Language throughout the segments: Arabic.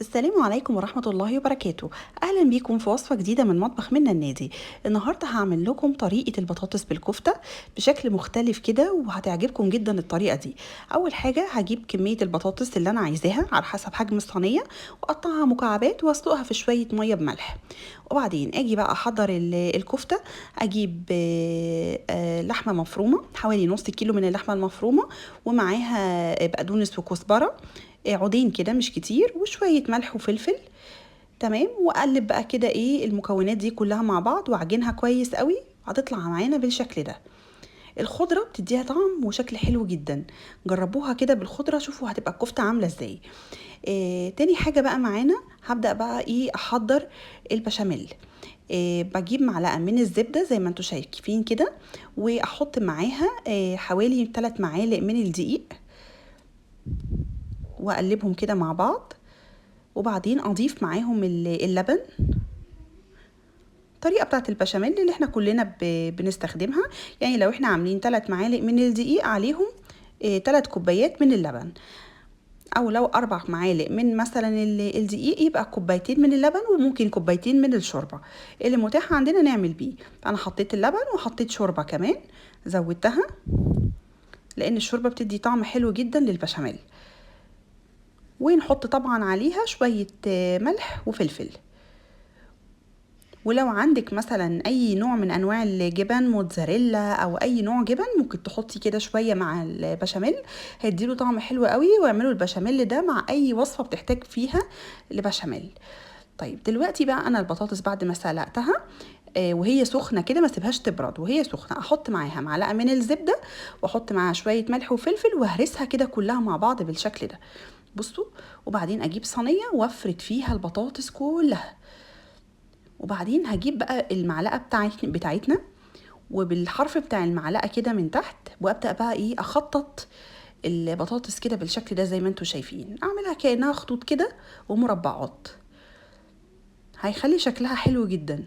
السلام عليكم ورحمة الله وبركاته. أهلا بيكم في وصفة جديدة من مطبخ منا النادي. النهاردة هعمل لكم طريقة البطاطس بالكفتة بشكل مختلف كده، وهتعجبكم جدا الطريقة دي. أول حاجة هجيب كمية البطاطس اللي أنا عايزاها على حسب حجم الصينية، وأقطعها مكعبات وأسلقها في شوية مية بملح. وبعدين أجي بقى أحضر الكفتة. أجيب لحمة مفرومة، حوالي نص كيلو من اللحمة المفرومة، ومعاها بقدونس وكزبرة، عودين كده مش كتير، وشوية ملح وفلفل. تمام. واقلب بقى كده المكونات دي كلها مع بعض واعجنها كويس قوي. هتطلع معانا بالشكل ده. الخضرة بتديها طعم وشكل حلو جدا. جربوها كده بالخضرة، شوفوا هتبقى الكفتة عاملة ازاي. تاني حاجة بقى معانا، هبدأ بقى احضر البشاميل. بجيب معلقة من الزبدة زي ما انتوا شايفين كده، واحط معاها حوالي 3 معالق من الدقيق، واقلبهم كده مع بعض. وبعدين اضيف معاهم اللبن. الطريقه بتاعه البشاميل اللي احنا كلنا بنستخدمها، يعني لو احنا عاملين 3 معالق من الدقيق عليهم 3 كوبايات من اللبن، او لو 4 معالق من مثلا الدقيق يبقى كوبايتين من اللبن، وممكن كوبايتين من الشوربه اللي متاح عندنا نعمل بيه. انا حطيت اللبن وحطيت شوربه كمان، زودتها لان الشوربه بتدي طعم حلو جدا للبشاميل. ونحط طبعا عليها شويه ملح وفلفل. ولو عندك مثلا اي نوع من انواع الجبن، موتزاريلا او اي نوع جبن، ممكن تحطي كده شويه مع البشاميل، هيديله طعم حلو قوي. واعملوا البشاميل ده مع اي وصفه بتحتاج فيها البشاميل. طيب دلوقتي بقى انا البطاطس بعد ما سلقتها وهي سخنه كده، ما سيبهاش تبرد، وهي سخنه احط معاها معلقه من الزبده، واحط معاها شويه ملح وفلفل، وهرسها كده كلها مع بعض بالشكل ده. بصوا. وبعدين اجيب صينيه وافرد فيها البطاطس كلها. وبعدين هجيب بقى المعلقه بتاعتنا، وبالحرف بتاع المعلقه كده من تحت، وابدا بقى اخطط البطاطس كده بالشكل ده زي ما انتوا شايفين. اعملها كانها خطوط كده ومربعات، هيخلي شكلها حلو جدا.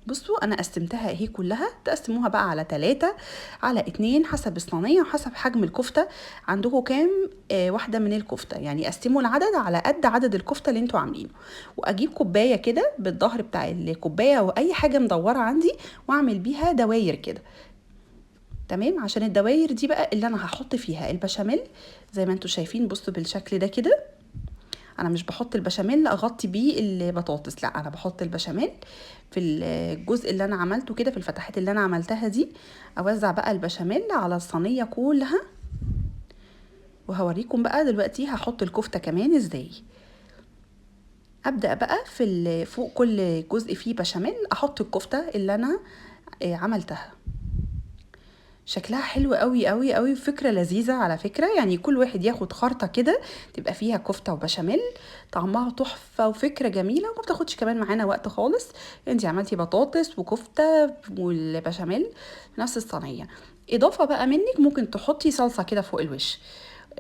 بصوا انا قسمتها اهي كلها. تقسموها بقى على 3 على 2 حسب الصينيه وحسب حجم الكفته. عندكم كام واحده من الكفته، يعني قسموا العدد على قد عدد الكفته اللي انتوا عاملينه. واجيب كوبايه كده بالظهر بتاع الكوبايه او اي حاجه مدوره عندي، واعمل بيها دواير كده. تمام. عشان الدواير دي بقى اللي انا هحط فيها البشاميل زي ما انتوا شايفين. بصوا بالشكل ده كده. انا مش بحط البشاميل اغطي بيه البطاطس، لا، انا بحط البشاميل في الجزء اللي انا عملته كده، في الفتحات اللي انا عملتها دي. اوزع بقى البشاميل على الصينيه كلها. وهوريكم بقى دلوقتي هحط الكفته كمان ازاي. ابدا بقى في فوق كل جزء فيه بشاميل احط الكفته اللي انا عملتها. شكلها حلو قوي قوي قوي، فكرة لذيذة على فكرة. يعني كل واحد ياخد خرطة كده تبقى فيها كفتة وبشاميل، طعمها تحفة وفكرة جميلة، وما بتاخدش كمان معانا وقت خالص. انتي عملتي بطاطس وكفتة والبشاميل في نفس الصينية. اضافة بقى منك، ممكن تحطي صلصة كده فوق الوش.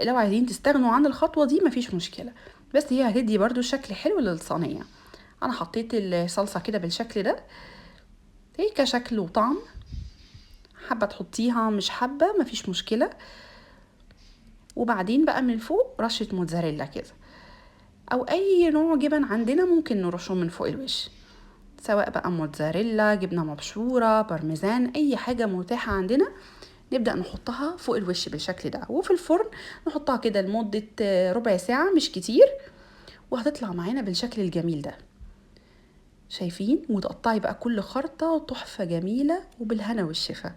لو عايزين تستغنوا عن الخطوة دي مفيش مشكلة، بس هي هتدي برضو شكل حلو للصينية. انا حطيت الصلصة كده بالشكل ده، هي كشكل وطعم. حابة تحطيها، مش حابة مفيش مشكلة. وبعدين بقى من فوق رشة موتزاريلا كده، او اي نوع جبن عندنا ممكن نرشه من فوق الوش، سواء بقى موتزاريلا، جبنة مبشورة، بارميزان، اي حاجة متاحة عندنا نبدأ نحطها فوق الوش بالشكل ده. وفي الفرن نحطها كده لمدة ربع ساعة، مش كتير، وهتطلع معانا بالشكل الجميل ده. شايفين؟ وتقطعي بقى كل خرطة تحفة جميلة، وبالهنا والشفا.